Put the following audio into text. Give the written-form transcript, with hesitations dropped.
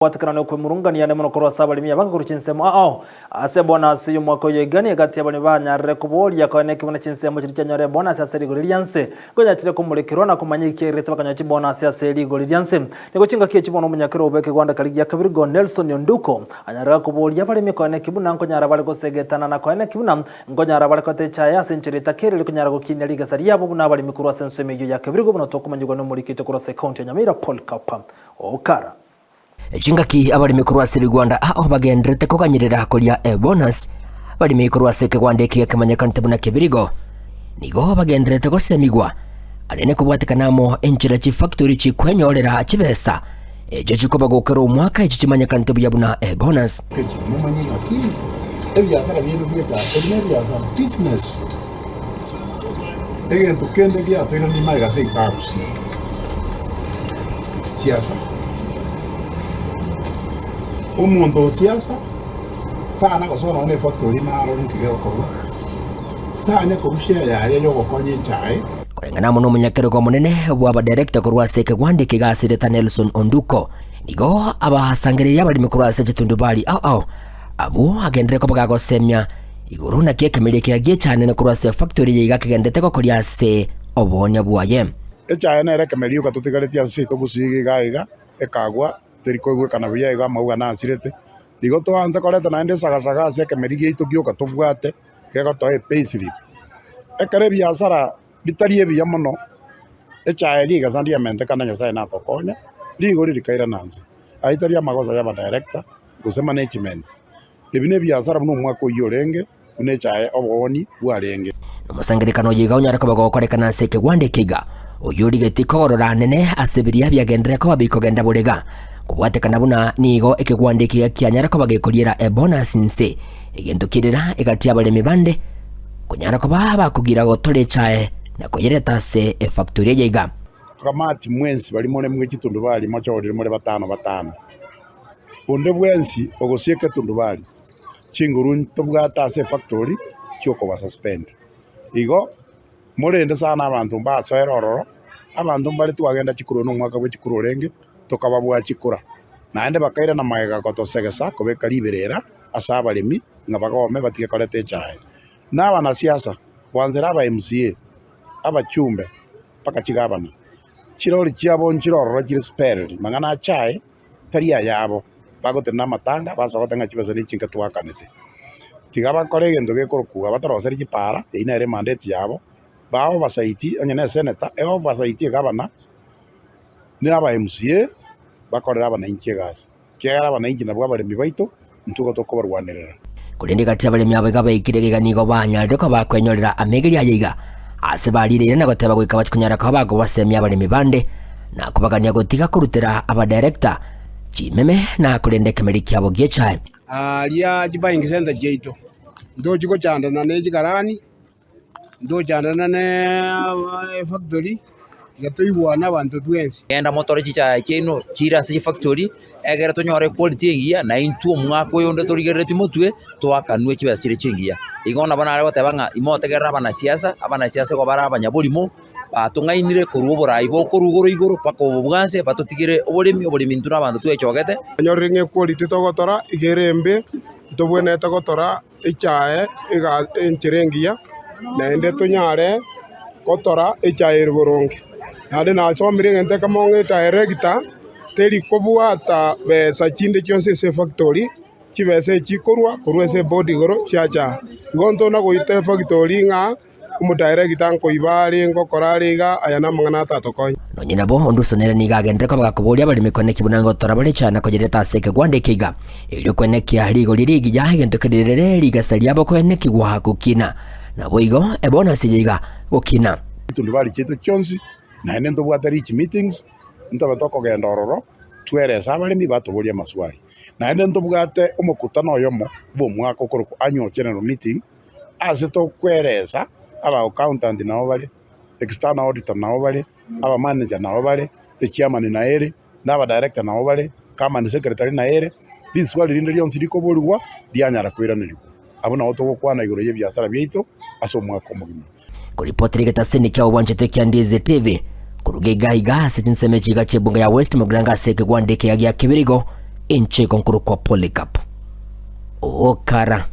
watikana no kwimurungania ne muno korwa sabalimi abanga kuruchinsemo ase bonus y'umwaka yegani hagati y'abane banyarre kuboli yakone kibona chinsemo kiri cyanyare bonus aseri golirianse gonya kire kumurikirwa na kumanyike rete bakanya chi bonus aseri golirianse niko chinga kiye chibono umunyakiro ubeke Rwanda kaligi ya kabiri go Nelson Yonduko anyarra kuboli yabalimi kone kibuna nkonyara bali gosegetana na kone kibuna nkonyara bali kote chaya century takere kunyara gukina liga sari yabo buna bali mikuru asensemeyo ya kabiri go buno tokumanyirwa no murikite kuro second ya Nyamira Paul Kapa okara Chingaki abali mikuru ase Rwanda bagendrete kokanyirira kolia bonus bali mikuru ase Rwanda kiyakemanya kantebuna kibirigo nigo bagendrete gosemigwa anene kubwatikanamo enchira chi factory chi kwenyorera chibesa ejo chikoba gokero umwaka ejo chimanya kantebu yabuna bonus mumanyi ngaki ebyasara bintu byeta ebyasara business egento kende kya tena ni maiga sei karusi siasa umuntu siasa tana gosora ne factory na aro nkigero ko tanya kurushia yaye yo gokonye chai kurengana muno munyakero ko munene bwa director ko rwase Rwanda kigasireta Nelson Onduko nigo abahasangirira bali mikuru ase chitundubali abo agendere ko bagagosemya iguru na kiekemereke yagie cyane na kurwase factory yiga kigendete ko kuri ase obonya bwaye echa na rekemerio katutigaretia ase to gusigiga iga ekagwa teriko gwe kana buya iga mauga na asirete digo to anza koreta na ende sagasaga ase kemerige itugioka tubwate kego to payslip ekare biasara bitarie biya muno echa liga sandia mente kana nyasaye na tokonya ligo lirikaira nanzi aitaria magoza ya director guse management ebine biasara muno mwako yorenge unecha oboni bwarenge musangirikano yiga unyara ko bagokorekana ase Rwanda kiga oyurigeti korora nene asebiria byagendere ko babiko genda burega kubwatekana buna nigo ekigwandikia kyanyara ko bagekoliera bonus nse igendukirira igatia bale mibande kunyara ko baba kugira gotore chae na koyereta se factory yiga kamati mwensi bali mone mwe kitundu bali machorire mole batano onde bwensi ogosieke tundu bali chinguru tobwata se factory cyoko ba suspend igo murende sana abantu basoerororo abantu bali twagenda chikuru no mwaka we chikuru renge tokababwa chikura naende bakaira na maega gotosegesa kobeka liberera asaba limi ngabagome batige kolete chae naba siasa wanzira aba MCA aba chumbe paka chigabana chirori chiabo nchiroro chiri spell mangana chae taria yabo bagotena matanga basogotenga chibesa nichinga twakanete tigaba kolege ndoge korukuga bataroseri chipara ina ere mandate yabo bao basaiti anyene senator eo basaiti gabana ni aba MCA bakorera abana inchegas kera abana injina bwa bale mibaito ntugo toko barwanirira kulindi kati abale myabe gaba ikirege nigo banyalde ko bakwenyorera amegeri ayiga ase balire na goteba gwika bakunyara ko bago basemya abale mibande na kubagania gotika kurutera aba director chimeme na kulende kemeri kyabo gyechae alia chibayingi center jeito ndo chiko chandana ne chikarani ndo chandana ne factory tigatoibwa na bantu twensi enda motor chicha cheno chira se factory egera tonyore quality ngia na intu mwako yonde torigere timotwe twakanwe chibasa chire chingia igona bana ale batebanga imotegera bana siasa ko bara abanyabulimo batungainire kurubura ibo kurugoro igoro pako bwanse batotigire obolimi ntura abantu twechogete nyoringe quality togotora igerembe tobwene togotora ichae iga enchirengia na ende tonyare kotora ichae ruboronge nade na chomire ngente kamonge director teri kobwata besa chinde chonse se factory chibese chikorwa kurwese body goro chacha igonto na goite factory nga umudirector nko ibari ngokorariga ayana mangana tatokonya nonyina bo ondusonera niga gendere ko bagakubolia bali mikone kibunango torabale chana kojereta seke Rwanda kiga ili kwenekia ligo lirigi ya gendokerere liga saliabo kweneki gwa kukina na boigo bonus yiga gukina tundu bali chetu chonsi na ene ndo bwata rich meetings ndo batoko genda ororo twere sabale mi batobolia maswali na ene ndo bwate umukutano yomo bo mwaka okoro annual general meeting azito kwereza aba accountant nabo bali external auditor nabo bali aba manager nabo bali the chairman na ere n'aba director nabo bali kama ni secretary na ere biswali rinde lyonsi likobolwa lyanyara kwiranirwa abo nawo togokwana igoro ye byasara byito aso mwaka omugima kuripoti ligetaseni kya uwanjete kya Ndize TV kurugega igase tinseme chiga chebunga ya West Mugranga seke Rwanda kya Kibirigo inche konkuru kwa Polycarp Okara.